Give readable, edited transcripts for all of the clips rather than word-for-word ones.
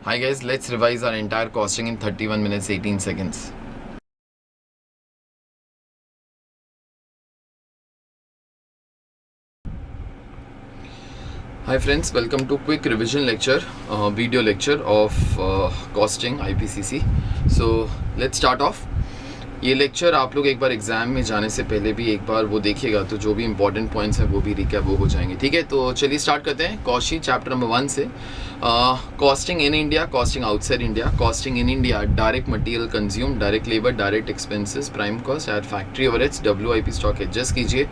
Hi guys, let's revise our entire costing in 31 minutes 18 seconds. Hi friends, welcome to quick revision lecture, video lecture of costing IPCC. So let's start off. ये lecture आप लोग एक बार exam में जाने से पहले भी एक बार वो देखिएगा, तो जो भी इंपॉर्टेंट पॉइंट्स हैं वो भी रिकैप वो हो जाएंगे. ठीक है, तो चलिए स्टार्ट करते हैं कॉस्ट शीट चैप्टर नंबर 1 से. Costing in India, costing outside India. Costing in India: direct material consume, direct labour, direct expenses, prime cost, at factory overheads, WIP stock adjust कीजिए.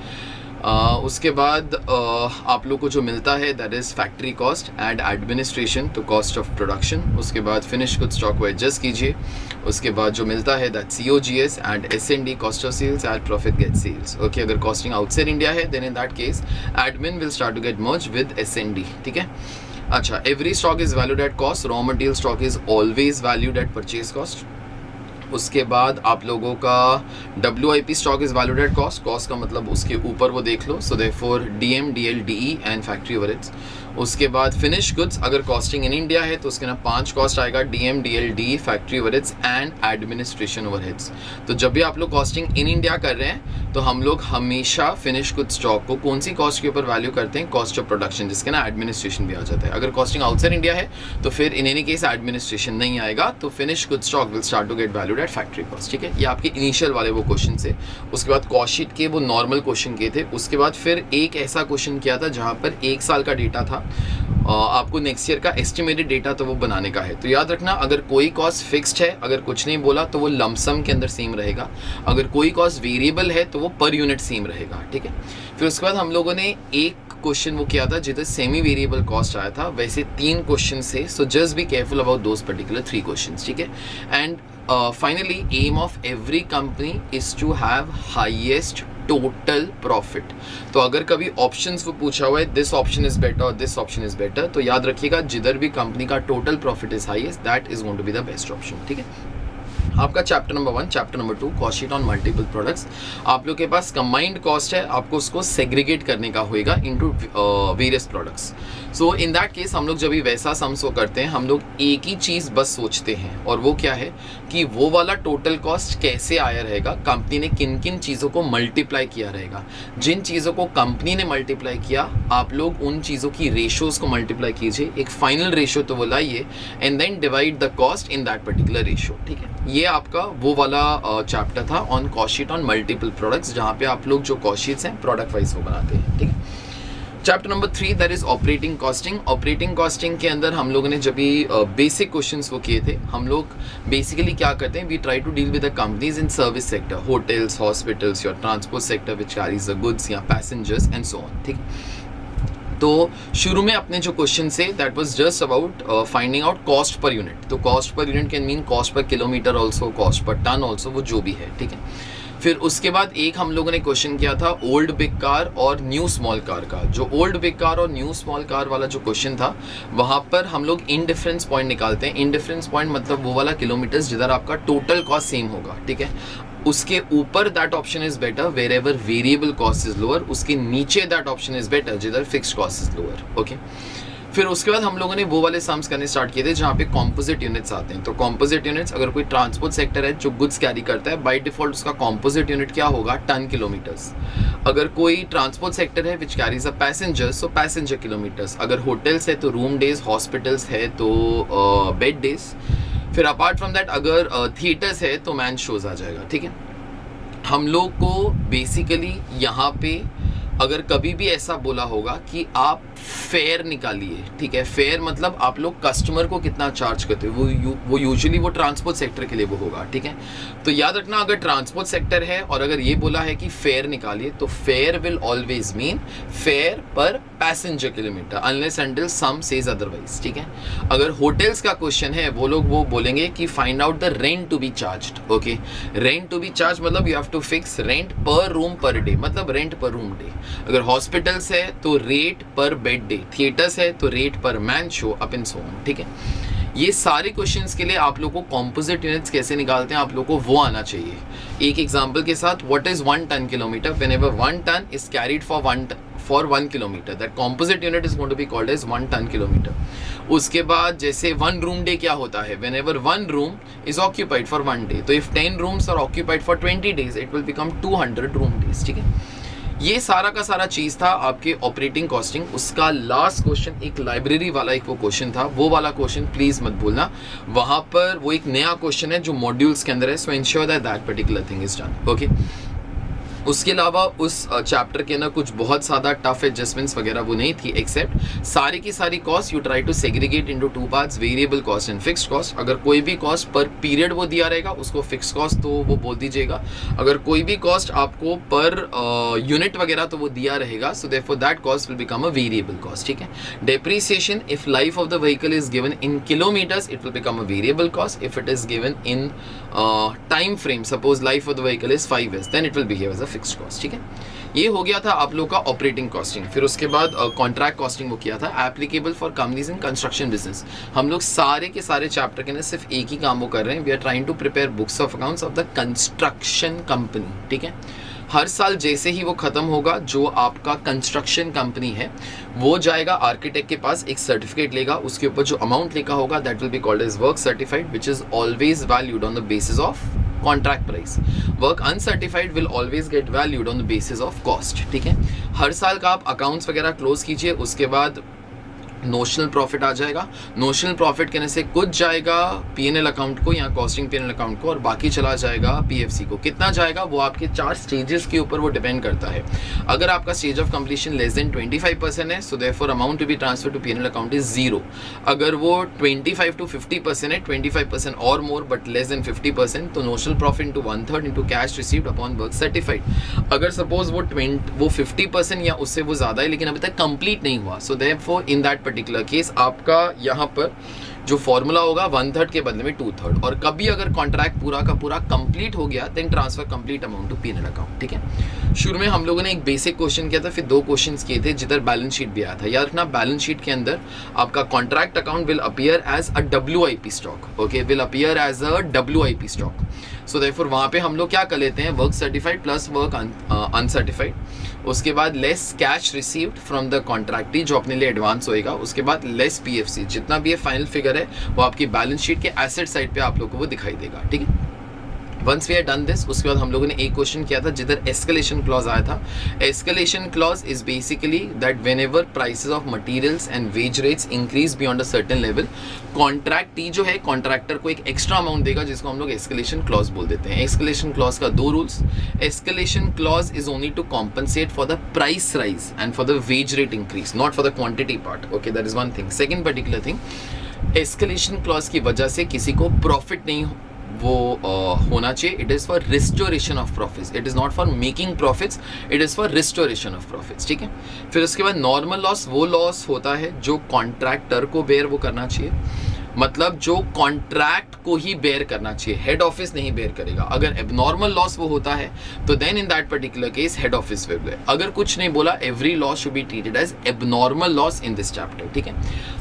उसके बाद आप लोग को जो मिलता है that is factory cost and administration, तो कॉस्ट ऑफ प्रोडक्शन. उसके बाद फिनिश गुड स्टॉक को एडजस्ट कीजिए. उसके बाद जो मिलता है that COGS and S&D, cost of sales at profit gate sales. Okay, अगर कॉस्टिंग आउटसाइड इंडिया है then in that case admin will start to get merge with S&D. ठीक है. अच्छा, every stock is valued at cost. Raw material stock is always valued at purchase cost. उसके बाद आप लोगों का WIP stock is valued at cost. Cost का मतलब उसके ऊपर वो देख लो, so therefore DM, DL, DE and factory overheads. उसके बाद फिनिश गुड्स, अगर कॉस्टिंग इन इंडिया है तो उसके ना 5 कॉस्ट आएगा: DM, DL, DE, factory overheads and administration overheads. तो जब भी आप लोग कॉस्टिंग इन इंडिया कर रहे हैं तो हम लोग हमेशा फिनिश गुड स्टॉक को कौन सी कॉस्ट के ऊपर वैल्यू करते हैं? कॉस्ट ऑफ प्रोडक्शन, जिसके ना एडमिनिस्ट्रेशन भी आ जाता है. अगर कॉस्टिंग आउटसाइड इंडिया है तो फिर इन एनी केस एडमिनिस्ट्रेशन नहीं आएगा, तो finish good stock will start to get valued at factory cost. ठीक है, ये आपके इनिशियल वाले वो क्वेश्चन थे. उसके बाद कॉस्ट शीट के वो नॉर्मल क्वेश्चन किए थे. उसके बाद फिर एक ऐसा क्वेश्चन किया था जहाँ पर 1 साल का डेटा था, आपको नेक्स्ट ईयर का एस्टिमेटेड डेटा तो वो बनाने का है. तो याद रखना, अगर कोई कॉस्ट फिक्स्ड है, अगर कुछ नहीं बोला तो वो लमसम के अंदर सेम रहेगा. अगर कोई कॉस्ट वेरिएबल है तो वो पर यूनिट सेम रहेगा. ठीक है. फिर उसके बाद हम लोगों ने एक क्वेश्चन वो किया था जिधर सेमी वेरिएबल कॉस्ट आया था. वैसे 3 क्वेश्चन से, so just be careful about those particular 3 questions. ठीक है. And finally aim of every company is to have highest total profit. तो अगर कभी ऑप्शंस वो पूछा हुआ है दिस ऑप्शन इज बेटर और दिस ऑप्शन इज बेटर, तो याद रखिएगा जिधर भी कंपनी का total profit is highest that is going to be the best option. ठीक है. आपका chapter number 1, chapter number 2 cost sheet on multiple products. आप लोग के पास कंबाइंड कॉस्ट है, आपको उसको सेग्रीगेट करने का होएगा into various products. So in that case हम लोग जब भी वैसा सम्स करते हैं हम लोग एक ही चीज़ बस सोचते हैं, और वो क्या है कि वो वाला टोटल कॉस्ट कैसे आया रहेगा, कंपनी ने किन किन चीज़ों को मल्टीप्लाई किया रहेगा. जिन चीज़ों को कंपनी ने मल्टीप्लाई किया आप लोग उन चीज़ों की रेशोज़ को मल्टीप्लाई कीजिए, एक फाइनल रेशो तो वो लाइए and then divide the cost in that particular ratio. ठीक है. ये आपका वो वाला चैप्टर था on cost sheet on multiple products, जहाँ पे आप लोग जो कॉस्ट शीट्स हैं प्रोडक्ट वाइज वो बनाते हैं. ठीक है. Chapter number 3 that is operating costing. Operating costing के अंदर हम लोगों ने जब भी बेसिक क्वेश्चंस वो किए थे, हम लोग बेसिकली क्या करते हैं, we try to deal with the companies in service sector, hotels, hospitals, your transport sector which carries the goods या पैसेंजर्स एंड सो ऑन. ठीक है. तो शुरू में अपने जो क्वेश्चन से that was just about finding out cost per unit. तो cost per unit can mean cost per kilometer also, cost per ton also, वो जो भी है. ठीक है. फिर उसके बाद एक हम लोगों ने क्वेश्चन किया था ओल्ड बिग कार और न्यू स्मॉल कार का. जो ओल्ड बिग कार और न्यू स्मॉल कार वाला जो क्वेश्चन था वहाँ पर हम लोग इनडिफरेंस पॉइंट निकालते हैं. इनडिफरेंस पॉइंट मतलब वो वाला किलोमीटर्स जिधर आपका टोटल कॉस्ट सेम होगा. ठीक है. उसके ऊपर that option is better wherever variable cost is lower. उसके नीचे दैट ऑप्शन इज बेटर जिधर fixed cost is lower. Okay. फिर उसके बाद हम लोगों ने वो वाले सम्स करने स्टार्ट किए थे जहाँ पे कॉम्पोजिट यूनिट्स आते हैं. तो कॉम्पोजिट यूनिट्स, अगर कोई ट्रांसपोर्ट सेक्टर है जो गुड्स कैरी करता है, बाय डिफॉल्ट उसका कॉम्पोजिट यूनिट क्या होगा? Ton kilometres. अगर कोई ट्रांसपोर्ट सेक्टर है which carries a passengers, so passenger kilometres. अगर होटल्स है तो रूम डेज, हॉस्पिटल्स है तो बेड डेज. फिर अपार्ट फ्रॉम दैट अगर थिएटर्स है तो मैन शोज आ जाएगा. ठीक है. हम लोग को बेसिकली यहाँ पे अगर कभी भी ऐसा बोला होगा कि आप फेयर निकालिए. ठीक है. फेयर मतलब आप लोग कस्टमर को कितना चार्ज करते हो, वो यूजुअली वो ट्रांसपोर्ट सेक्टर के लिए वो होगा. ठीक है. तो याद रखना, अगर ट्रांसपोर्ट सेक्टर है और अगर ये बोला है कि फेयर निकालिए, तो fair will always mean fair पर पैसेंजर किलोमीटर अनलेस अंटिल सम सेज अदरवाइज. ठीक है. अगर होटल्स का क्वेश्चन है वो लोग वो बोलेंगे कि find out the rent to be charged. Okay. Rent to be charge मतलब you have to fix rent per room per day, मतलब रेंट पर रूम डे. अगर हॉस्पिटल्स है तो रेट पर बेड डे, थिएटर्स है तो रेट पर man show, up and so on. ठीक है. ये सारे क्वेश्चंस के लिए आप लोगों को कॉम्पोजिट यूनिट्स कैसे निकालते हैं आप लोगों को वो आना चाहिए. एक एग्जांपल के साथ, what is 1 ton kilometre? Whenever 1 ton is carried for 1 kilometer. That composite unit is going to be called as 1 ton kilometer. उसके बाद जैसे 1 room day क्या होता है, whenever 1 room is occupied for 1 day, तो if 10 rooms are occupied for 20 days, it will become 200 room days. ठीक है, ये सारा का सारा चीज़ था आपके ऑपरेटिंग कॉस्टिंग. उसका लास्ट क्वेश्चन एक लाइब्रेरी वाला एक वो क्वेश्चन था, वो वाला क्वेश्चन प्लीज़ मत भूलना. वहाँ पर वो एक नया क्वेश्चन है जो मॉड्यूल्स के अंदर है. सो ensure that that particular thing is done. Okay, उसके अलावा उस चैप्टर के अंदर कुछ बहुत ज़्यादा टफ एडजस्टमेंट्स वगैरह वो नहीं थी, एक्सेप्ट सारी की सारी cost you try to segregate into 2 parts, variable cost and fixed cost. अगर कोई भी कॉस्ट पर पीरियड वो दिया रहेगा उसको फिक्स्ड कॉस्ट तो वो बोल दीजिएगा. अगर कोई भी कॉस्ट आपको पर यूनिट वगैरह तो वो दिया रहेगा, so therefore that cost will become a variable cost. ठीक है, depreciation if life of the vehicle is given in kilometres it will become a variable cost. If it is given in time frame, suppose life of the vehicle is 5 years, then it will behave as a fixed cost. ठीक है, ये हो गया था आप लोग का operating costing. फिर उसके बाद कॉन्ट्रैक्ट कॉस्टिंग वो किया था, applicable for companies in construction business. हम लोग सारे के सारे चैप्टर के अंदर सिर्फ एक ही काम वो कर रहे हैं, we are trying to prepare books of accounts of the construction company. ठीक है, हर साल जैसे ही वो खत्म होगा, जो आपका कंस्ट्रक्शन कंपनी है वो जाएगा आर्किटेक्ट के पास, एक सर्टिफिकेट लेगा, उसके ऊपर जो अमाउंट लिखा होगा that will be called as work certified, which is always valued on the basis of contract price. Work uncertified will always get valued on the basis of cost. ठीक है, हर साल का आप अकाउंट्स वगैरह क्लोज कीजिए, उसके बाद नोशनल प्रॉफिट आ जाएगा. नोशनल प्रॉफिट कहने से कुछ जाएगा पीएनएल अकाउंट को या कॉस्टिंग पीएनएल अकाउंट को, और बाकी चला जाएगा पीएफसी को. कितना जाएगा वो आपके 4 स्टेजेस के ऊपर वो डिपेंड करता है. अगर आपका stage of completion less than 25% है, so therefore amount to be transfer to PNL account is 0. अगर वो 25 to 50% है, 25% और मोर बट लेस देन 50%, तो notional profit into 1/3 into cash received upon work certified. अगर सपोज वो 50% या उससे वो ज़्यादा है लेकिन अभी तक कंप्लीट नहीं हुआ, so therefore in that particular case आपका यहाँ पर जो फॉर्मूला होगा 1/3 के बदले में 2/3. और कभी अगर कॉन्ट्रैक्ट पूरा का पूरा कंप्लीट हो गया then transfer complete amount to PNL account. ठीक है, शुरू में हम लोगों ने एक बेसिक क्वेश्चन किया था, फिर 2 क्वेश्चंस किए थे जिधर बैलेंस शीट भी आया था. याद रखना, बैलेंस शीट के अंदर आपका contract account will appear as a WIP stock. Okay, will appear as a WIP stock. So therefore वहाँ पे हम लोग क्या कर लेते हैं, work certified plus work uncertified, उसके बाद less cash received from the contractee जो अपने लिए एडवांस होएगा, उसके बाद लेस पीएफसी. जितना भी ये फाइनल फिगर है वो आपकी बैलेंस शीट के एसेट साइड पे आप लोगों को वो दिखाई देगा. ठीक है, once we have done this, उसके बाद हम लोगों ने एक क्वेश्चन किया था जिधर एस्केलेशन क्लॉज आया था. Escalation clause is basically that whenever prices of materials and wage rates increase beyond a certain level, contractee जो है कॉन्ट्रैक्टर को एक एक्स्ट्रा अमाउंट देगा जिसको हम लोग एस्केलेशन क्लॉज बोल देते हैं. एस्केलेशन क्लॉज का 2 rules. Escalation clause is only to compensate for the price rise and for the wage rate increase, not for the quantity part. Okay, that is one thing. Second particular thing, escalation clause की वजह से किसी को profit नहीं वो होना चाहिए. It is for restoration of profits, it is not for making profits, it is for restoration of profits. ठीक है, फिर उसके बाद नॉर्मल लॉस वो लॉस होता है जो कॉन्ट्रैक्टर को बेयर वो करना चाहिए, मतलब जो कॉन्ट्रैक्ट को ही बेयर करना चाहिए, हेड ऑफिस नहीं बेयर करेगा. अगर एबनॉर्मल लॉस वो होता है तो then in that particular case head office will bear. अगर कुछ नहीं बोला, every loss should be treated as abnormal loss in this chapter. ठीक है,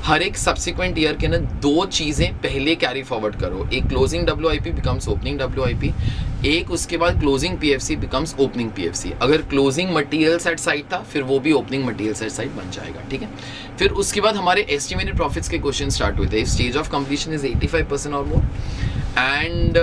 हर एक सब्सिक्वेंट ईयर के अंदर 2 चीज़ें पहले कैरी फॉरवर्ड करो. एक closing WIP becomes opening WIP, एक उसके बाद closing PFC becomes opening PFC. अगर क्लोजिंग मटेरियल्स एट साइड था फिर वो भी ओपनिंग मटेरियल्स एट साइड बन जाएगा. ठीक है, फिर उसके बाद हमारे एस्टिमेटेड प्रॉफिट्स के क्वेश्चन स्टार्ट हुए थे. Stage of completion is 85% or more, and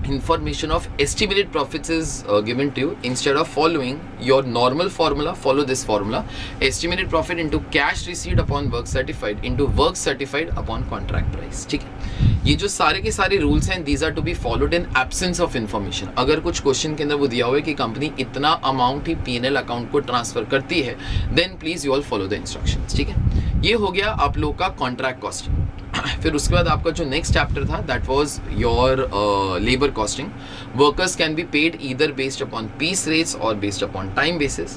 information of estimated profits is given to you. Instead of following your normal formula, follow this formula: estimated profit into cash received upon work certified into work certified upon contract price. ठीक है, ये जो सारे के सारे rules हैं, these are to be followed in absence of information. अगर कुछ क्वेश्चन के अंदर वो दिया हुआ है कि कंपनी इतना अमाउंट ही पीएनएल अकाउंट को ट्रांसफर करती है, then please you all follow the instructions. ठीक है, ये हो गया आप लोग का कॉन्ट्रैक्ट कॉस्टिंग. फिर उसके बाद आपका जो नेक्स्ट चैप्टर था that was your labour costing. Workers can be paid either based upon piece rates और based upon time basis.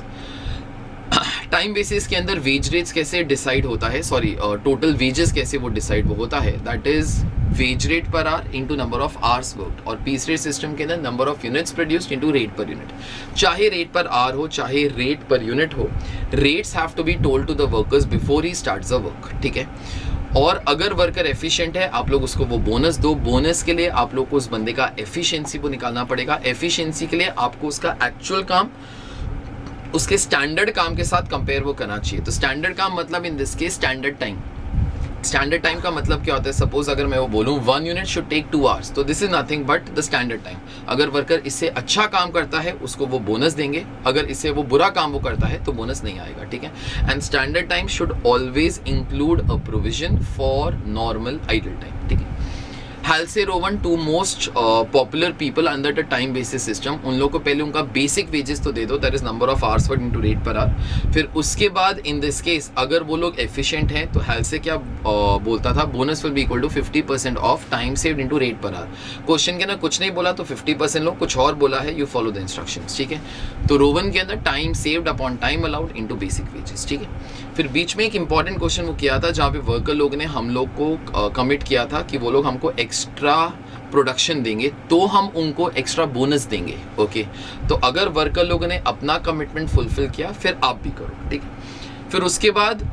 Time basis के अंदर वेज रेट्स कैसे डिसाइड होता है, सॉरी टोटल वेजेस कैसे वो डिसाइड वो होता है, that is wage rate per hour into number of hours worked. और पीस रेट सिस्टम के अंदर number of units produced into rate per unit. चाहे रेट पर आवर हो चाहे रेट पर यूनिट हो, rates have to be told to the workers before he starts the work. ठीक है, और अगर वर्कर एफिशिएंट है आप लोग उसको वो बोनस दो. बोनस के लिए आप लोग को उस बंदे का एफिशिएंसी को निकालना पड़ेगा. एफिशिएंसी के लिए आपको उसका एक्चुअल काम उसके स्टैंडर्ड काम के साथ कंपेयर वो करना चाहिए। तो स्टैंडर्ड काम मतलब इन this case standard time. Standard time का मतलब क्या होता है, सपोज अगर मैं वो बोलूँ 1 यूनिट शुड टेक 2 आवर्स, तो this is nothing but the standard time. अगर वर्कर इससे अच्छा काम करता है उसको वो बोनस देंगे, अगर इससे वो बुरा काम वो करता है तो बोनस नहीं आएगा, ठीक है। And standard time should always include a provision for normal idle time, ठीक है। Halsey Rowan 2 most popular people under the time basis system, उन लोगों को पहले उनका बेसिक वेजेस तो दे दो, that is number of hours work into rate per our. फिर उसके बाद इन दिस केस अगर वो लोग एफिशिएंट हैं तो हालसे क्या बोलता था, bonus will be equal to 50% of time saved into rate per hour. Question के अंदर कुछ नहीं बोला तो 50% लो, कुछ और बोला है, यू फॉलो द इंस्ट्रक्शंस, ठीक है। तो रोवन के अंदर time saved upon time allowed into basic wages, ठीक है। फिर बीच में एक इंपॉर्टेंट क्वेश्चन वो किया था जहाँ पे वर्कर लोग ने हम लोग को कमिट किया था कि वो लोग हमको एक्स्ट्रा प्रोडक्शन देंगे तो हम उनको एक्स्ट्रा बोनस देंगे, ओके। तो अगर वर्कर लोगों ने अपना कमिटमेंट फुलफिल किया फिर आप भी करो, ठीक है। फिर उसके बाद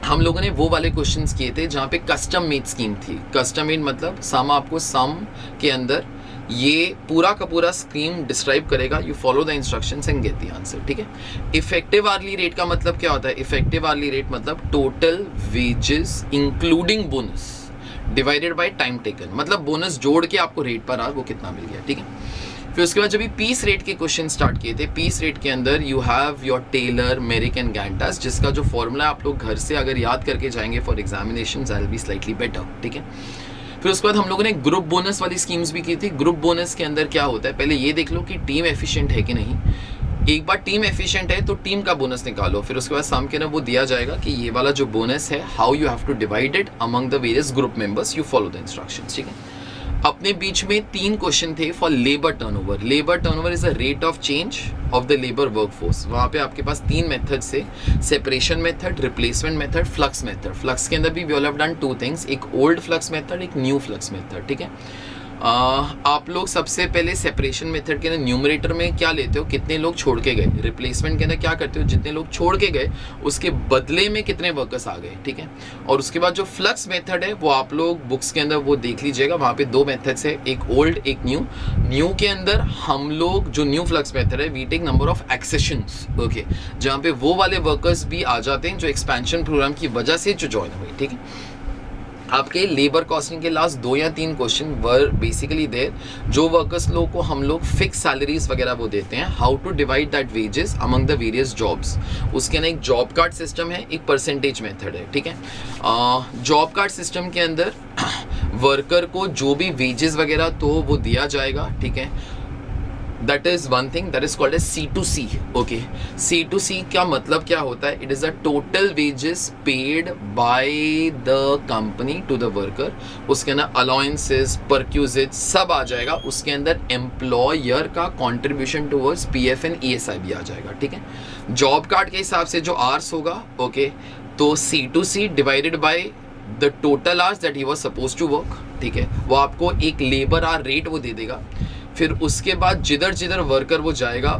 हम लोगों ने वो वाले क्वेश्चंस किए थे जहाँ पे कस्टम मेड स्कीम थी। कस्टम मेड मतलब सम आपको सम के अंदर ये पूरा का पूरा स्कीम डिस्क्राइब करेगा, you follow the instructions and get the answer, ठीक है। इफेक्टिव आवर्ली रेट का मतलब क्या होता है, इफेक्टिव आवर्ली रेट मतलब total wages including bonus divided by time taken, मतलब बोनस जोड़ के आपको रेट पर आवर वो कितना मिल गया, ठीक है। फिर उसके बाद जब भी पीस रेट के क्वेश्चन स्टार्ट किए थे, पीस रेट के अंदर you have your Taylor, Merrick and Gantt's, जिसका जो फॉर्मूला आप लोग घर से अगर याद करके जाएंगे for examination I will be slightly better, ठीक है। फिर उसके बाद हम लोगों ने ग्रुप बोनस वाली स्कीम्स भी की थी। ग्रुप बोनस के अंदर क्या होता है, पहले ये देख लो कि टीम एफिशिएंट है कि नहीं। एक बार टीम एफिशिएंट है तो टीम का बोनस निकालो, फिर उसके बाद साम के ना वो दिया जाएगा कि ये वाला जो बोनस है how you have to divide it among the various group members, you follow the instructions, ठीक है। अपने बीच में 3 क्वेश्चन थे for labour turnover. Labour turnover is a rate of change of the labour workforce. वहाँ पे आपके पास 3 मेथड से, separation method, replacement method, flux method. Flux के अंदर भी वी हैव डन 2 थिंग्स, एक ओल्ड फ्लक्स मेथड, एक न्यू फ्लक्स मेथड, ठीक है। आप लोग सबसे पहले सेपरेशन मेथड के अंदर न्यूमरेटर में क्या लेते हो, कितने लोग छोड़ के गए। रिप्लेसमेंट के अंदर क्या करते हो, जितने लोग छोड़ के गए उसके बदले में कितने वर्कर्स आ गए, ठीक है। और उसके बाद जो फ्लक्स मेथड है वो आप लोग बुक्स के अंदर वो देख लीजिएगा, वहाँ पे 2 मेथड्स है, एक ओल्ड एक न्यू। न्यू के अंदर हम लोग जो न्यू फ्लक्स मेथड है we take number of accessions, okay, जहाँ पे वो वाले वर्कर्स भी आ जाते हैं जो एक्सपेंशन प्रोग्राम की वजह से जो ज्वाइन हुए, ठीक है। आपके लेबर कॉस्टिंग के लास्ट 2 या 3 क्वेश्चन वर बेसिकली देयर, जो वर्कर्स लोग को हम लोग फिक्स सैलरीज वगैरह वो देते हैं, how to divide that wages among the various jobs. उसके अंदर एक जॉब कार्ड सिस्टम है, एक परसेंटेज मेथड है, ठीक है। जॉब कार्ड सिस्टम के अंदर वर्कर को जो भी वेजेस वगैरह तो वो दिया जाएगा, ठीक है। That is one thing that is called as C2C, okay. C2C का मतलब क्या होता है, it is the total wages paid by the company to the worker. उसके अंदर अलाउंसेस, परक्यूजिट सब आ जाएगा, उसके अंदर एम्प्लॉयर का contribution towards PF and ESI भी आ जाएगा, ठीक है। जॉब कार्ड के हिसाब से जो आवर्स होगा, ओके, तो C2C divided by the total hours that he was suppose to work, ठीक है। वो आपको एक लेबर आवर रेट वो दे देगा। फिर उसके बाद जिधर जिधर वर्कर वो जाएगा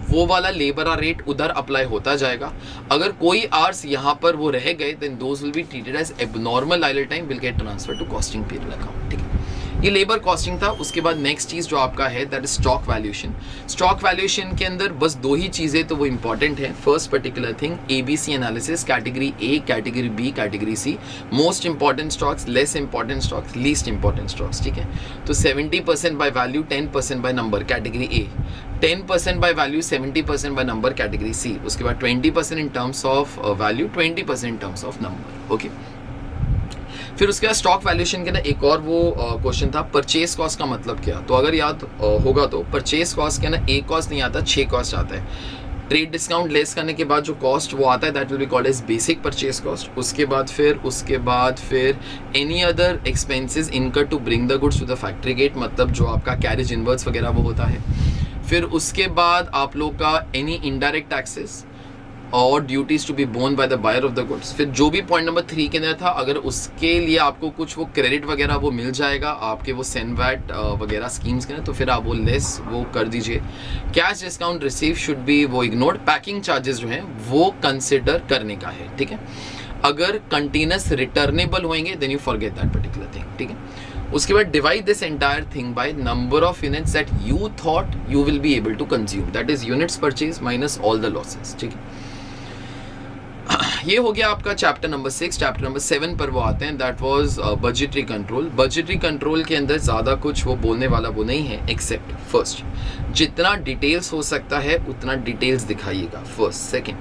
वो वाला लेबर आवर रेट उधर अप्लाई होता जाएगा। अगर कोई आवर्स यहाँ पर वो रह गए then those will be treated as abnormal idle time, will get transfer to costing period account, ठीक है। ये लेबर कॉस्टिंग था। उसके बाद नेक्स्ट चीज़ जो आपका है that is stock valuation. Stock valuation के अंदर बस 2 ही चीज़ें तो वो इंपॉर्टेंट है। First particular thing ABC analysis, category A, category B, category C, most important stocks, less important stocks, least important stocks, ठीक है। तो 70% by value, 10% by number, category A, 10% by value, 70% by number, category C। उसके बाद 20% in terms of value, 20% in terms of number, okay. फिर उसके बाद stock valuation के ना एक और वो क्वेश्चन था, परचेस कॉस्ट का मतलब क्या। तो अगर याद होगा तो परचेस कॉस्ट के ना एक कॉस्ट नहीं आता, 6 कॉस्ट आता है। ट्रेड डिस्काउंट लेस करने के बाद जो कॉस्ट वो आता है that will be called as basic purchase cost. उसके बाद फिर any other expenses incur to bring the goods to the factory gate, मतलब जो आपका कैरेज इनवर्स वगैरह वो होता है। फिर उसके बाद आप लोग का एनी इनडायरेक्ट टैक्सेस और duties to be borne by the buyer of the goods. फिर जो भी पॉइंट नंबर 3 के अंदर था, अगर उसके लिए आपको कुछ वो क्रेडिट वगैरह वो मिल जाएगा आपके वो सेनवैट वगैरह स्कीम्स के ना, तो फिर आप वो लेस वो कर दीजिए। Cash discount receive should be वो इग्नोर्ड। पैकिंग चार्जेस जो हैं वो कंसिडर करने का है, ठीक है। अगर कंटेनर्स रिटर्नेबल होंगे then you forget that particular thing, ठीक है। उसके बाद divide this entire thing by number of units that you thought you will be able to consume, that is units purchase minus all the losses. ठीक है, ये हो गया आपका चैप्टर नंबर 6। चैप्टर नंबर 7 पर वो आते हैं, that was budgetary control. Budgetary control के अंदर ज़्यादा कुछ वो बोलने वाला वो नहीं है, एक्सेप्ट फर्स्ट जितना डिटेल्स हो सकता है उतना डिटेल्स दिखाइएगा। फर्स्ट, सेकंड,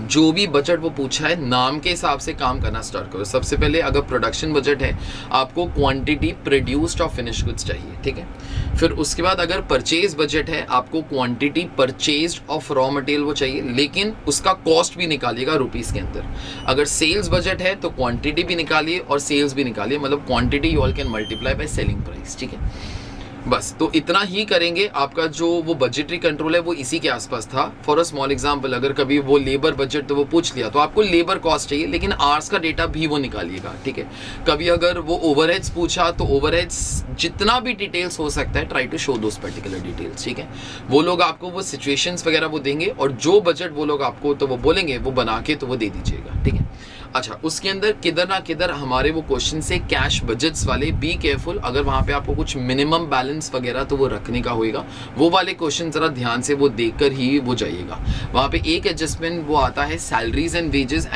जो भी बजट वो पूछा है नाम के हिसाब से काम करना स्टार्ट करो। सबसे पहले अगर प्रोडक्शन बजट है आपको quantity produced of finish goods चाहिए, ठीक है। फिर उसके बाद अगर परचेज बजट है आपको quantity purchased of raw material वो चाहिए, लेकिन उसका कॉस्ट भी निकालिएगा रुपीस के अंदर। अगर सेल्स बजट है तो क्वांटिटी भी निकालिए और सेल्स भी निकालिए, मतलब quantity you all can multiply by selling price, ठीक है। बस तो इतना ही करेंगे। आपका जो वो बजटरी कंट्रोल है वो इसी के आसपास था। फॉर अ स्मॉल एग्जांपल, अगर कभी वो लेबर बजट तो वो पूछ लिया तो आपको लेबर कॉस्ट चाहिए, लेकिन आवर्स का डेटा भी वो निकालिएगा, ठीक है। कभी अगर वो ओवरहेड्स पूछा तो ओवरहेड्स जितना भी डिटेल्स हो सकता है try to show those particular details, ठीक है। वो लोग आपको वो सिचुएशंस वगैरह वो देंगे और जो बजट वो लोग आपको तो वो बोलेंगे वो बना के तो वो दे दीजिएगा, ठीक है। अच्छा, उसके अंदर किधर ना किधर हमारे वो क्वेश्चन से कैश बजट्स वाले, बी केयरफुल, अगर वहाँ पे आपको कुछ मिनिमम बैलेंस वगैरह तो वो रखने का होएगा, वो वाले क्वेश्चन ज़रा ध्यान से वो देखकर ही वो जाइएगा। वहाँ पे एक एडजस्टमेंट वो आता है salaries and wages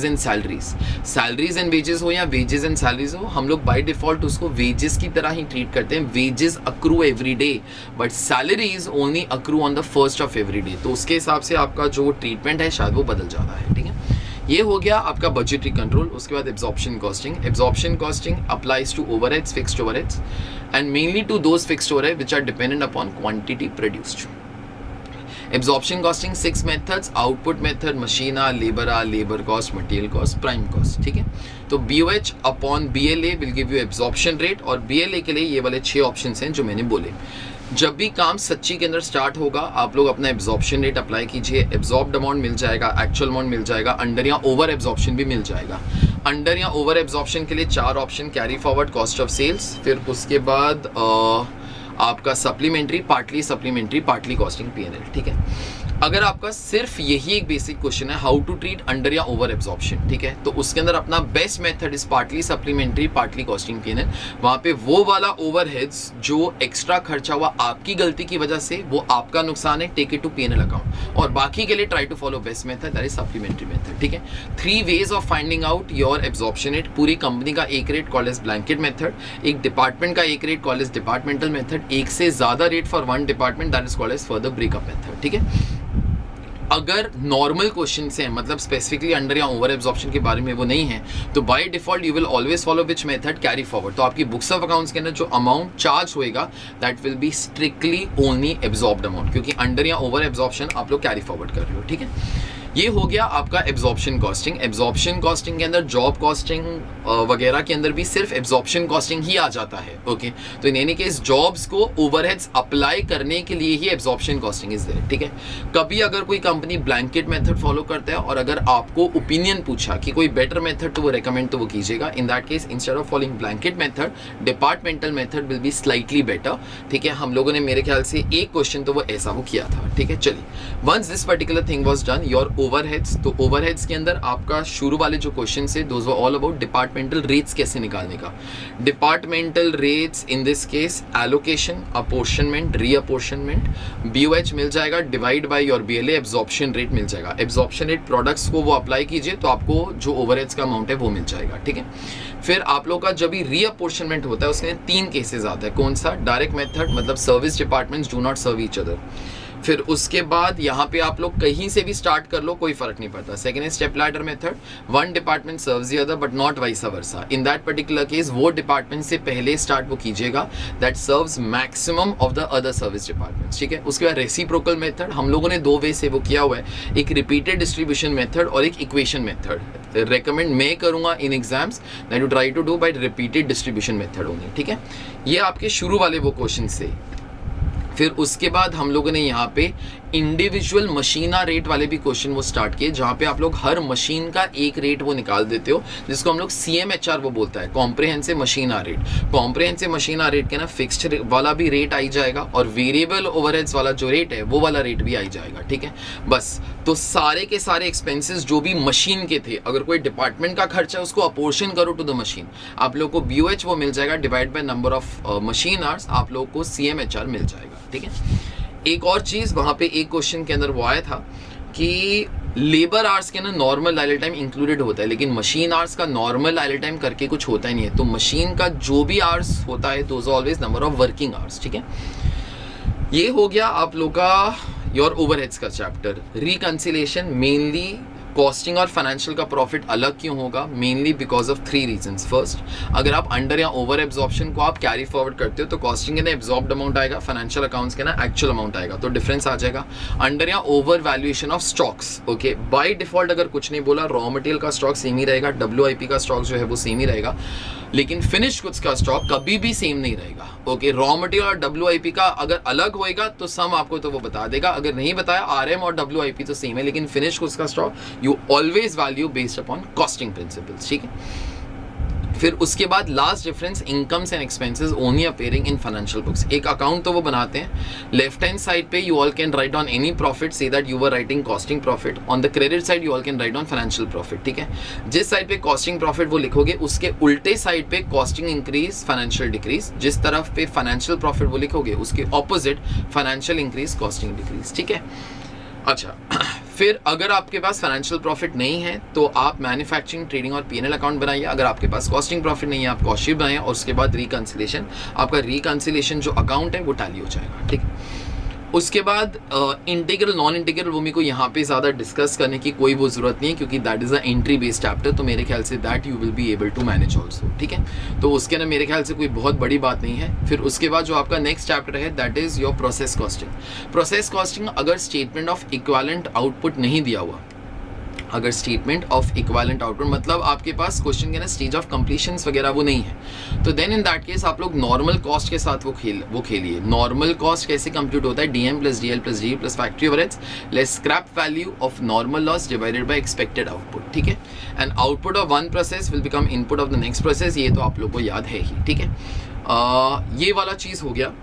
and salaries. Salaries and wages हो या वेजेस एंड सैलरीज हो, हम लोग बाय डिफॉल्ट उसको वेजेस की तरह ही ट्रीट करते हैं। Wages accrue every day but salaries only accrue on the first of every day, तो उसके हिसाब से आपका जो ट्रीटमेंट है शायद वो बदल जाता है, ठीक है। ये हो गया आपका बजटरी कंट्रोल। उसके बाद absorption costing. Absorption costing applies to overheads, fixed overheads and mainly to those fixed overhead which are dependent upon quantity produced. Absorption costing 6 methods, output method, machine hour, labour cost, material cost, prime cost, ठीक है। तो BOH upon BLA will give you absorption rate, और BLA के लिए ये वाले 6 options हैं जो मैंने बोले। जब भी काम सच्ची के अंदर स्टार्ट होगा आप लोग अपना एब्जॉर्प्शन रेट अप्लाई कीजिए। एब्जॉर्ब्ड अमाउंट मिल जाएगा, एक्चुअल अमाउंट मिल जाएगा, अंडर या ओवर एब्जॉर्प्शन भी मिल जाएगा। अंडर या ओवर एब्जॉर्प्शन के लिए 4 option, carry forward, cost of sales, फिर उसके बाद आपका सप्लीमेंट्री, पार्टली कॉस्टिंग P&L, ठीक है। अगर आपका सिर्फ यही एक बेसिक क्वेश्चन है हाउ टू ट्रीट अंडर या ओवर एब्जॉर्प्शन, ठीक है, तो उसके अंदर अपना best method is partly supplementary, partly costing P&L। वहाँ पे वो वाला ओवरहेड्स जो एक्स्ट्रा खर्चा हुआ आपकी गलती की वजह से वो आपका नुकसान है, take it to P&L account, और बाकी के लिए try to follow best method, that is supplementary method, ठीक है। 3 ways of finding out your absorption rate. पूरी कंपनी का एक rate called as blanket method, एक डिपार्टमेंट का एक rate called as departmental method, एक से ज्यादा rate for one department, that is called as further breakup method, ठीक है। अगर नॉर्मल क्वेश्चन से मतलब स्पेसिफिकली अंडर या ओवर एब्जॉर्प्शन के बारे में वो नहीं है तो by default you will always follow which method, carry forward. तो आपकी बुक्स ऑफ अकाउंट्स के अंदर जो अमाउंट चार्ज होएगा that will B strictly only absorbed amount, क्योंकि अंडर या ओवर एब्जॉर्प्शन आप लोग कैरी फॉरवर्ड कर रहे हो, ठीक है। ये हो गया आपका एब्जॉर्प्शन कॉस्टिंग। एब्जॉर्प्शन कॉस्टिंग के अंदर जॉब कॉस्टिंग वगैरह के अंदर भी सिर्फ एब्जॉर्प्शन कॉस्टिंग ही आ जाता है, ओके। तो इन एनी केस जॉब्स को ओवरहेड्स अप्लाई करने के लिए ही एब्जॉर्प्शन कॉस्टिंग इज देयर, ठीक है। कभी अगर कोई कंपनी ब्लैंकेट मेथड फॉलो करता है और अगर आपको ओपिनियन पूछा कि कोई बेटर मेथड तो वो रेकमेंड तो वो कीजिएगा। इन that case instead of following blanket method departmental method will be slightly better, ठीक है। हम लोगों ने मेरे ख्याल से एक क्वेश्चन तो वो ऐसा वो किया था, ठीक है। चलिए, once this particular thing was done, your overheads, तो ओवरहेड्स के अंदर आपका शुरू वाले जो क्वेश्चन है those were all about departmental rates कैसे निकालने का। Departmental rates in this case allocation, apportionment, reapportionment, BOH मिल जाएगा, divide by your BLA, absorption rate मिल जाएगा। एब्जॉर्प्शन रेट प्रोडक्ट्स को वो अप्लाई कीजिए तो आपको जो ओवरहेड्स का अमाउंट है वो मिल जाएगा, ठीक है। फिर आप लोग का जब भी रीअपोर्शनमेंट होता है उसके 3 केसेस आते हैं। कौन सा? डायरेक्ट मेथड, मतलब service departments do not serve each other. फिर उसके बाद यहाँ पे आप लोग कहीं से भी स्टार्ट कर लो, कोई फर्क नहीं पड़ता। सेकंड है step ladder method, one department serves the other but not vice versa. In that particular case वो डिपार्टमेंट से पहले स्टार्ट वो कीजिएगा that serves maximum of the other service departments, ठीक है। उसके बाद रेसिप्रोकल मेथड, हम लोगों ने 2 वे से वो किया हुआ है, एक रिपीटेड डिस्ट्रीब्यूशन मेथड और एक इक्वेशन मेथड। रेकमेंड मैं करूंगा in exams that you try to do by repeated distribution method only, ठीक है। ये आपके शुरू वाले वो क्वेश्चन से। फिर उसके बाद हम लोगों ने यहाँ पे इंडिविजुअल मशीना रेट वाले भी क्वेश्चन वो स्टार्ट किए, जहाँ पे आप लोग हर मशीन का एक रेट वो निकाल देते हो, जिसको हम लोग CMHR वो बोलता है, कॉम्प्रिहेंसिव मशीना रेट। कॉम्प्रिहेंसिव मशीना रेट के ना फिक्स्ड वाला भी रेट आई जाएगा और वेरिएबल ओवरहेड्स वाला जो रेट है वो वाला रेट भी आई जाएगा, ठीक है। बस तो सारे के सारे एक्सपेंसेस जो भी मशीन के थे, अगर कोई डिपार्टमेंट का खर्चा है उसको अपोर्शन करो टू द मशीन, आप लोग को BOH वो मिल जाएगा, divide bye number of machine hours, आप लोग को CMHR मिल जाएगा, ठीक है। एक और चीज़ वहाँ पे एक क्वेश्चन के अंदर वो आया था कि लेबर आवर्स के ना नॉर्मल आइडल टाइम इंक्लूडेड होता है, लेकिन मशीन आवर्स का नॉर्मल आइडल टाइम करके कुछ होता ही नहीं है। तो मशीन का जो भी आवर्स होता है those always number of working hours, ठीक है। ये हो गया आप लोग का योर ओवरहेड्स का चैप्टर। रिकंसिलेशन, मेनली कॉस्टिंग और फाइनेंशियल का प्रॉफिट अलग क्यों होगा? Mainly because of 3 reasons. First, अगर आप अंडर या ओवर एब्जॉर्प्शन को आप कैरी फॉरवर्ड करते हो तो कॉस्टिंग के ना एब्जॉर्ब्ड अमाउंट आएगा, फाइनेंशियल अकाउंट्स के ना एक्चुअल अमाउंट आएगा, तो डिफरेंस आ जाएगा। अंडर या over valuation of stocks, okay, by default अगर कुछ नहीं बोला, रॉ मटेरियल का स्टॉक सेम ही रहेगा, WIP का स्टॉक जो है वो सेम ही रहेगा, लेकिन फिनिश गुड्स का स्टॉक कभी भी सेम नहीं रहेगा, ओके। रॉ मटेरियल और WIP का अगर अलग होएगा तो सम आपको तो वो बता देगा, अगर नहीं बताया RM और WIP तो सेम है, लेकिन फिनिश गुड्स का stock you always value based upon costing principles, ठीक है। फिर उसके बाद last difference, incomes and expenses only appearing in financial books. एक अकाउंट तो वो बनाते हैं, लेफ्ट हैंड साइड पे you all can write on any profit, से that you were writing costing profit, on the credit side you all can write on financial profit, ठीक है। जिस साइड पे कॉस्टिंग प्रॉफिट वो लिखोगे उसके उल्टे साइड पे कॉस्टिंग इंक्रीज फाइनेंशियल डिक्रीज, जिस तरफ पे फाइनेंशियल प्रॉफिट वो लिखोगे उसके opposite financial increase costing decrease, ठीक है। अच्छा, फिर अगर आपके पास फाइनेंशियल प्रॉफिट नहीं है तो आप मैन्युफैक्चरिंग, ट्रेडिंग और P&L अकाउंट बनाइए। अगर आपके पास कॉस्टिंग प्रॉफिट नहीं है आप कॉस्ट शीट बनाइए, और उसके बाद रिकंसिलेशन, आपका रिकंसिलेशन जो अकाउंट है वो टैली हो जाएगा, ठीक है। उसके बाद इंटीग्रल, नॉन इंटीग्रल वो मेरे को यहाँ पे ज़्यादा डिस्कस करने की कोई वो ज़रूरत नहीं है, क्योंकि that is a entry based chapter, तो मेरे ख्याल से that you will be able to manage also, ठीक है। तो उसके ना मेरे ख्याल से कोई बहुत बड़ी बात नहीं है। फिर उसके बाद जो आपका नेक्स्ट चैप्टर है that is your process costing. Process costing, अगर स्टेटमेंट ऑफ इक्विवेलेंट आउटपुट नहीं दिया हुआ, अगर स्टेटमेंट ऑफ इक्विवेलेंट आउटपुट मतलब आपके पास क्वेश्चन के ना स्टेज ऑफ कंप्लीशंस वगैरह वो नहीं है, तो देन इन दैट केस आप लोग नॉर्मल कॉस्ट के साथ वो खेलिए। नॉर्मल कॉस्ट कैसे कंप्यूट होता है? DM + DL + DE + factory overheads less scrap value of normal loss divided by expected output, ठीक है। And output of one process will become input of the next process, ये तो आप लोग को याद है ही, ठीक है। ये वाला चीज़ हो गया।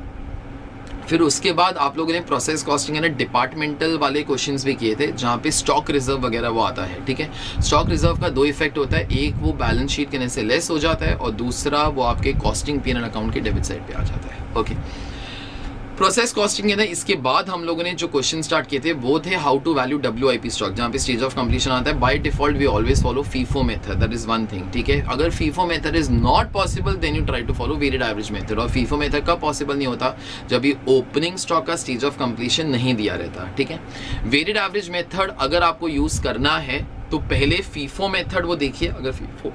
फिर उसके बाद आप लोगों ने प्रोसेस कॉस्टिंग है ना डिपार्टमेंटल वाले क्वेश्चंस भी किए थे, जहाँ पे स्टॉक रिजर्व वगैरह वो आता है, ठीक है। स्टॉक रिजर्व का 2 इफेक्ट होता है, एक वो बैलेंस शीट के से लेस हो जाता है, और दूसरा वो आपके कॉस्टिंग P&L अकाउंट के डेबिट साइड पे आ जाता है, ओके। प्रोसेस कॉस्टिंग है ना, इसके बाद हम लोगों ने जो क्वेश्चन स्टार्ट किए थे वो थे how to value WIP stock, जहाँ पे स्टेज ऑफ कंप्लीशन आता है। By default we always follow FIFO method, that is one thing, ठीक है। अगर FIFO method is not possible then you try to follow weighted average method, और FIFO method कब possible नहीं होता? जब ये ओपनिंग स्टॉक का स्टेज ऑफ कंप्लीशन नहीं दिया रहता, ठीक है। वेटेड एवरेज मेथड अगर आपको यूज करना है तो पहले FIFO मेथड वो देखिए, अगर FIFO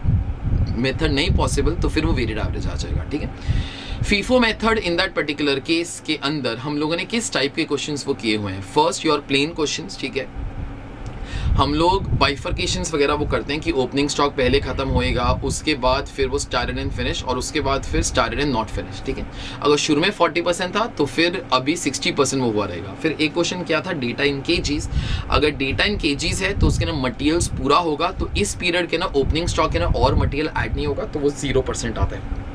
मेथड नहीं पॉसिबल तो फिर वो वेटेड एवरेज आ जाएगा, ठीक है। FIFO method in that particular case के अंदर हम लोगों ने किस टाइप के क्वेश्चंस वो किए हुए हैं? फर्स्ट योर प्लेन क्वेश्चंस, ठीक है। हम लोग बाइफर्केशंस वगैरह वो करते हैं कि ओपनिंग स्टॉक पहले खत्म होएगा, उसके बाद फिर वो स्टार्टेड एंड फिनिश, और उसके बाद फिर स्टार्टेड एंड नॉट फिनिश, ठीक है। अगर शुरू में 40% था तो फिर अभी 60% वो हुआ रहेगा। फिर एक क्वेश्चन क्या था? डेटा इन kgs। अगर डेटा इन kgs है तो उसके ना मटेरियल्स पूरा होगा, तो इस पीरियड के ना ओपनिंग स्टॉक के ना और मटेरियल ऐड नहीं होगा, तो वो 0% आता है।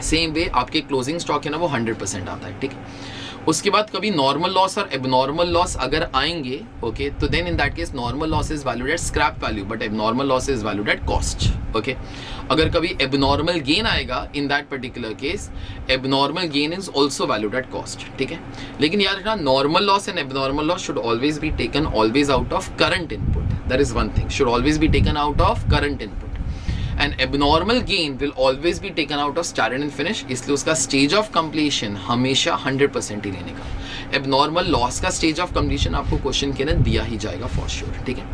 सेम वे आपके क्लोजिंग स्टॉक है ना वो 100% आता है, ठीक है। उसके बाद कभी नॉर्मल लॉस और एबनॉर्मल लॉस अगर आएंगे, ओके, तो then in that case normal loss is valued at scrap value but abnormal loss is valued at cost, okay. अगर कभी एबनॉर्मल गेन आएगा in that particular case, abnormal gain is also valued at cost, ठीक है। लेकिन याद रखना, normal loss and abnormal loss should always be taken always out of current input, that is one thing, should always be taken out of current input. And abnormal gain will always be taken out of started and finish, इसलिए उसका stage of completion हमेशा 100% ही लेने का। Abnormal loss का stage of completion आपको question के अंदर दिया ही जाएगा फॉर श्योर, ठीक है।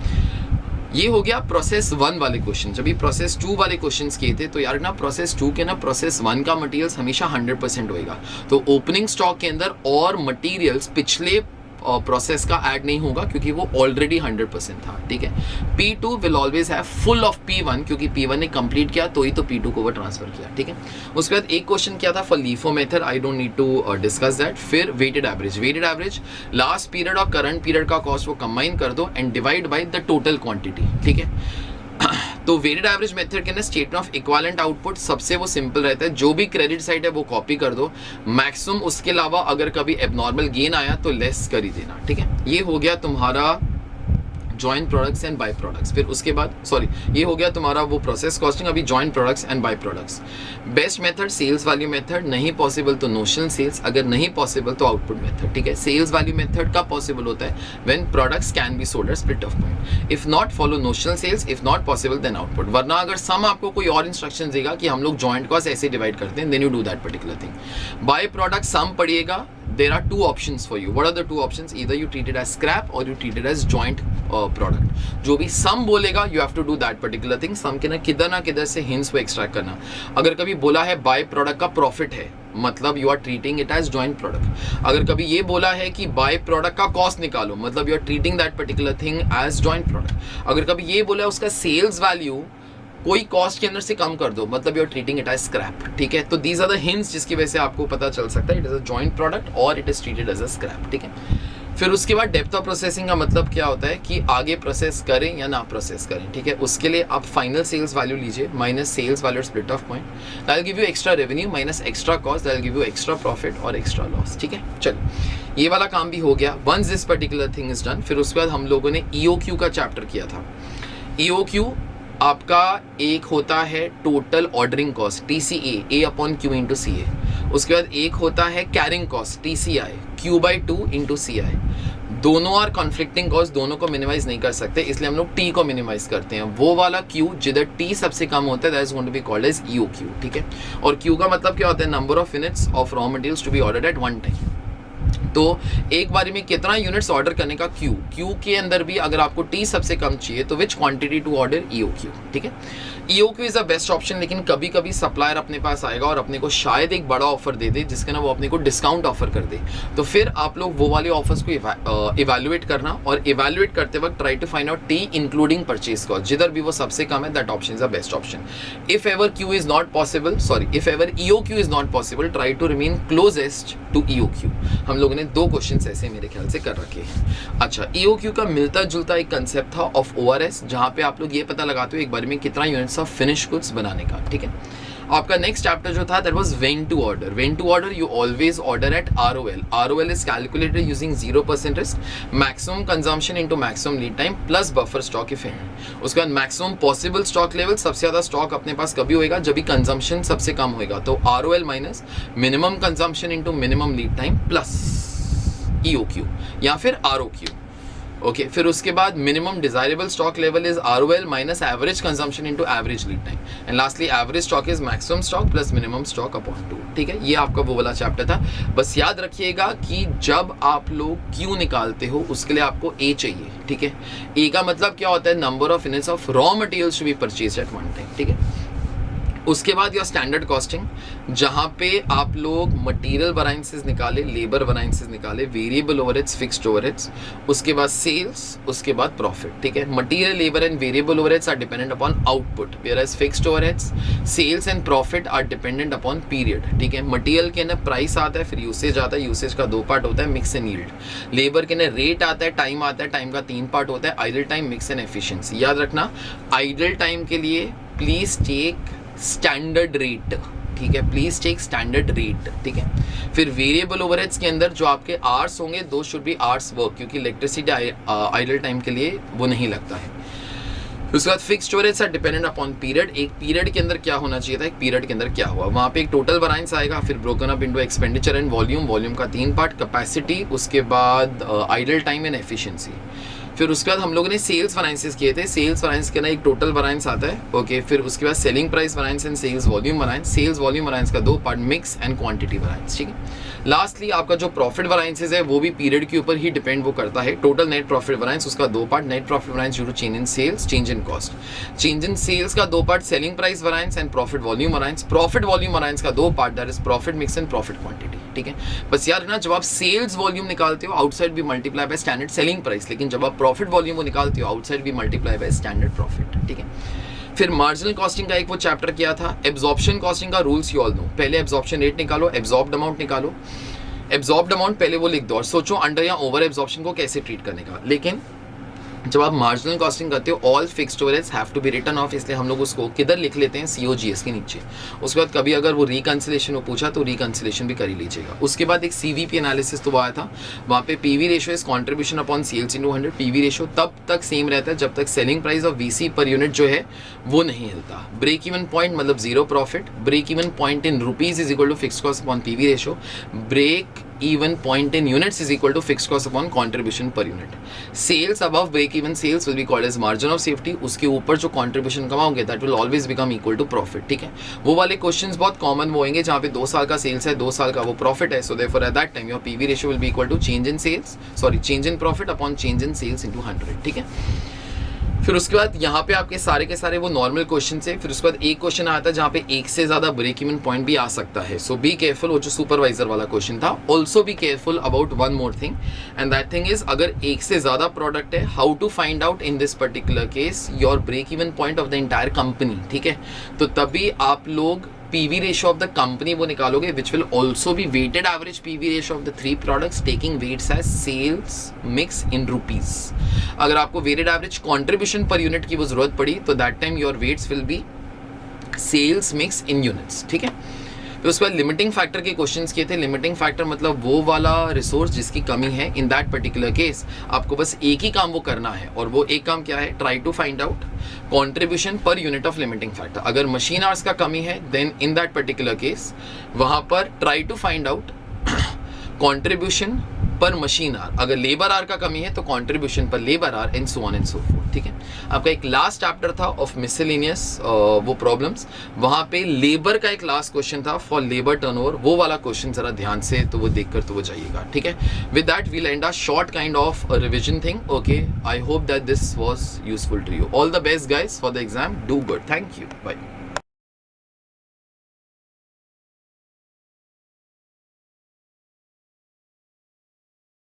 ये हो गया प्रोसेस 1 वाले क्वेश्चन। जब ये प्रोसेस 2 वाले क्वेश्चंस किए थे तो यार ना प्रोसेस 2 के ना प्रोसेस 1 का मटेरियल्स हमेशा 100% होएगा, तो ओपनिंग स्टॉक के अंदर और मटेरियल्स पिछले प्रोसेस का ऐड नहीं होगा क्योंकि वो ऑलरेडी 100% था, ठीक है। P2 will always have full of P1 क्योंकि P1 ने कंप्लीट किया तो ही तो P2 को वो ट्रांसफर किया, ठीक है। उसके बाद एक क्वेश्चन किया था for LIFO method, I don't need to discuss that. फिर वेटेड एवरेज लास्ट पीरियड और करंट पीरियड का कॉस्ट वो कंबाइन कर दो and divide by the total quantity, ठीक है। तो वेटेड एवरेज मेथड के अंदर स्टेटमेंट ऑफ इक्विवेलेंट आउटपुट सबसे वो सिंपल रहता है, जो भी क्रेडिट साइड है वो कॉपी कर दो, मैक्सिमम उसके अलावा अगर कभी एबनॉर्मल गेन आया तो लेस कर ही देना, ठीक है। ये हो गया तुम्हारा joint products and by products. फिर उसके बाद ये हो गया तुम्हारा वो प्रोसेस कॉस्टिंग। अभी joint products and by products. Best method sales value method, नहीं पॉसिबल तो नोशनल सेल्स, अगर नहीं पॉसिबल तो आउटपुट मेथड, ठीक है। सेल्स वैल्यू मेथड का पॉसिबल होता है when products can be sold at split off point, if not follow notional sales, if not possible then output. वरना अगर सम आपको कोई और इंस्ट्रक्शन देगा कि हम लोग जॉइंट कॉस्ट ऐसे डिवाइड करते हैं, then you do that particular thing. By product some पढ़िएगा, there are two options for you. What are the two options? Either you treat it as scrap or you treat it as joint product. जो भी sum बोलेगा you have to do that particular thing. sum के ना किधर से hints को extract करना। अगर कभी बोला है by product का profit है, मतलब you are treating it as joint product। अगर कभी ये बोला है कि by product का cost निकालो, मतलब you are treating that particular thing as joint product। अगर कभी ये बोला है उसका sales value कोई कॉस्ट के अंदर से कम कर दो, मतलब you are treating it as scrap, ठीक है। तो दीज आर द हिंट्स जिसकी वजह से आपको पता चल सकता है it is a joint product और it is treated as a scrap, ठीक है। फिर उसके बाद डेप्थ ऑफ प्रोसेसिंग का मतलब क्या होता है कि आगे प्रोसेस करें या ना प्रोसेस करें, ठीक है। उसके लिए आप फाइनल सेल्स वैल्यू लीजिए minus sales value split off point, that will give you extra revenue minus extra cost, that will give you extra profit और एक्स्ट्रा लॉस, ठीक है। चलो ये वाला काम भी हो गया, once this particular thing is done. फिर उसके बाद हम लोगों ने EOQ का चैप्टर किया था। EOQ आपका एक होता है total ordering cost TCA, A upon Q into CA। उसके बाद एक होता है carrying cost TCI, Q/2 into CI। दोनों आर कॉन्फ्लिक्टिंग कॉस्ट, दोनों को मिनिमाइज नहीं कर सकते, इसलिए हम लोग T को मिनिमाइज करते हैं। वो वाला Q जिधर T सबसे कम होता है that is going to be called as EOQ, ठीक है। और Q का मतलब क्या होता है? Number of units of raw materials to be ordered at one time. तो एक बारी में कितना यूनिट्स ऑर्डर करने का Q के अंदर भी अगर आपको T सबसे कम चाहिए तो which quantity to order EOQ, ठीक है। EOQ is the best option, लेकिन कभी कभी सप्लायर अपने पास आएगा और अपने को शायद एक बड़ा ऑफर दे दे जिसके ना वो अपने को डिस्काउंट ऑफर कर दे, तो फिर आप लोग वो वाले ऑफर्स को इवैल्यूएट करना और इवैल्यूएट करते वक्त try to find out T including purchase cost, जिधर भी वो सबसे कम है that option is the best option. If ever EOQ is not possible try to remain closest to EOQ। हम लोगों ने दो क्वेश्चंस ऐसे मेरे ख्याल से कर रखे हैं। अच्छा, EOQ का मिलता जुलता एक कंसेप्ट था ऑफ ORS, जहां पे आप लोग ये पता लगाते हो एक बार में कितना यूनिट्स ऑफ फिनिश गुड्स बनाने का, ठीक है। आपका नेक्स्ट चैप्टर जो था that was when to order. When to order you always order at ROL। ROL is calculated using 0% risk, maximum consumption into maximum lead time plus buffer stock if any. उसके बाद maximum possible stock level, सबसे ज्यादा stock अपने पास कभी होएगा जब भी consumption सबसे कम होएगा, तो ROL minus minimum consumption into minimum lead time plus EOQ या फिर ROQ, ओके। फिर उसके बाद minimum desirable stock level is ROL minus average consumption into average lead time, and lastly average stock is maximum stock plus minimum stock upon 2, ठीक है। ये आपका वो वाला चैप्टर था। बस याद रखिएगा कि जब आप लोग Q निकालते हो उसके लिए आपको A चाहिए, ठीक है। A का मतलब क्या होता है? Number of units of raw materials to be purchased at one time, ठीक है। उसके बाद योर स्टैंडर्ड कॉस्टिंग, जहां पे आप लोग मटेरियल वैरायंसेस निकाले, लेबर वैरायंसेस निकाले, वेरिएबल ओवरहेड्स, फिक्स्ड ओवरहेड्स, उसके बाद सेल्स, उसके बाद प्रॉफिट, ठीक है। Material, labour and variable overheads are dependent upon output, whereas fixed overheads, sales and profit are dependent upon period, ठीक है। मटेरियल के अंदर प्राइस आता है, फिर यूसेज आता है, यूसेज का 2 पार्ट होता है, मिक्स एंड यील्ड। लेबर के अंदर रेट आता है, टाइम आता है, टाइम का 3 पार्ट होता है, idle time, mix and efficiency. याद रखना आइडल टाइम के लिए प्लीज टेक स्टैंडर्ड रेट, ठीक है, प्लीज टेक स्टैंडर्ड रेट, ठीक है। फिर वेरिएबल ओवरहेड्स के अंदर जो आपके आवर्स होंगे दो शुड बी आवर्स वर्क, क्योंकि इलेक्ट्रिसिटी आइडल टाइम के लिए वो नहीं लगता है। उसके बाद fixed overheads are dependent upon period, एक पीरियड के अंदर क्या होना चाहिए था, एक पीरियड के अंदर क्या हुआ, वहाँ पे एक टोटल वैरिएंस आएगा, फिर broken up into expenditure and volume, volume का 3 पार्ट, कैपेसिटी, उसके बाद आइडल टाइम एंड एफिशिएंसी। फिर उसके बाद हम लोगों ने सेल्स वैरायंसेस किए थे। सेल्स वैरायंस के ना एक टोटल वैरायंस आता है, ओके। फिर उसके बाद selling price variance and sales volume variance, sales volume variance का 2 part, mix and quantity variance, ठीक है। लास्टली आपका जो प्रॉफिट वैरायंसेस है वो भी पीरियड के ऊपर ही डिपेंड वो करता है। टोटल नेट प्रॉफिट वैरायंस उसका 2 part, net profit variance due to change in sales, change in in cost. Change in sales का दो part, selling price variance and profit volume variance. Profit volume variance का दो part, that is profit mix and profit quantity. ठीक है, बस यार ना, जब आप सेल्स वॉल्यूम निकालते हो आउटसाइड भी multiply by standard selling price, लेकिन जब आप प्रॉफिट वॉल्यूम को निकालते हो आउटसाइड भी मल्टीप्लाई बाय स्टैंडर्ड प्रॉफिट। ठीक है, फिर मार्जिनल कॉस्टिंग का एक वो चैप्टर किया था। एब्जॉर्प्शन कॉस्टिंग का रूल्स यू ऑल नो। पहले एब्जॉर्प्शन रेट निकालो, एब्जॉर्ब्ड अमाउंट निकालो। एब्जॉर्ब्ड अमाउंट पहले वो लिख दो और सोचो अंडर या ओवर एब्जॉर्प्शन को कैसे ट्रीट करने का। लेकिन जब आप मार्जिनल कॉस्टिंग करते हो all fixed overheads have to be written off, इसलिए हम लोग उसको किधर लिख लेते हैं, COGS के नीचे। उसके बाद कभी अगर वो रिकंसिलेशन हो पूछा तो रिकंसिलेशन भी कर ही लीजिएगा। उसके बाद एक CVP एनालिसिस तो वो आया था, वहाँ पे PV ratio is contribution upon sales into 100। PV ratio तब तक सेम रहता है जब तक selling price of VC per unit जो है वो नहीं हिलता। ब्रेक इवन पॉइंट मतलब zero profit. Break even point in rupees is equal to fixed cost upon PV ratio. Break even point in units is equal to fixed cost upon contribution per unit. Sales above break even sales will be called as margin of safety. उसके ऊपर जो contribution कमाओगे that will always become equal to profit. ठीक है, वो वाले questions बहुत common वो होंगे जहाँ पे 2 साल का sales है, 2 साल का वो profit है, so therefore at that time your PV ratio will be equal to change in profit upon change in sales into 100. ठीक है, फिर उसके बाद यहाँ पे आपके सारे के सारे वो नॉर्मल क्वेश्चन है। फिर उसके बाद एक क्वेश्चन आता है जहाँ पे एक से ज्यादा ब्रेक इवन पॉइंट भी आ सकता है, सो बी केयरफुल। वो जो सुपरवाइजर वाला क्वेश्चन था, also be careful about one more thing and that thing is अगर एक से ज्यादा प्रोडक्ट है, how to find out in this particular case your break even point of the entire company. ठीक है, तो तभी आप लोग PV ratio of the company वो निकालोगे, which will also be weighted average PV ratio of the 3 products taking weights as sales mix in rupees. अगर आपको weighted average contribution per unit की वो जरूरत पड़ी तो that time your weights will be sales mix in units. ठीक है, फिर उसके बाद लिमिटिंग फैक्टर के क्वेश्चंस किए थे। लिमिटिंग फैक्टर मतलब वो वाला रिसोर्स जिसकी कमी है। इन दैट पर्टिकुलर केस आपको बस एक ही काम वो करना है और वो एक काम क्या है, try to find out contribution per unit of limiting factor. अगर मशीन आवर्स का कमी है then in that particular case वहां पर try to find out contribution per machine hour. अगर लेबर आर का कमी है तो contribution per labour hour and so on and so forth. ठीक है, आपका एक लास्ट चैप्टर था ऑफ मिसलेनियस वो प्रॉब्लम्स, वहां पे लेबर का एक लास्ट क्वेश्चन था फॉर लेबर टर्नओवर। वो वाला क्वेश्चन जरा ध्यान से तो वो देखकर तो वो जाइएगा। ठीक है, with that we'll end a short kind of revision thing. Okay, I hope that this was useful to you. All the best guys for the exam, do good, thank you, bye.